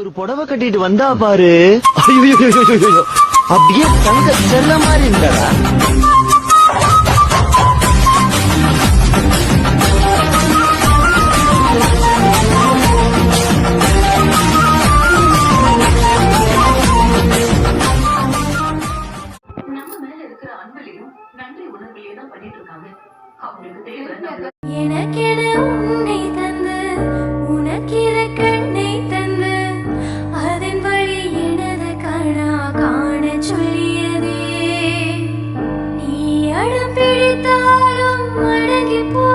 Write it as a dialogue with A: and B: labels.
A: ஒரு புடவை கட்டிட்டு வந்தா பாரு, அப்படியே தங்க செல்ல மாதிரி இருந்தாடா.
B: நன்றி உணர்வுலயே தான் பண்ணிட்டு இருக்காங்க. அவங்களுக்கு தேவை
C: எனக்கென உன்னை தந்து உனக்கிற கண்ணை தந்து அதன் வழி எனது கணா காண சொல்லியதே. நீ அடம் பிடித்தாலும் அடங்கி போ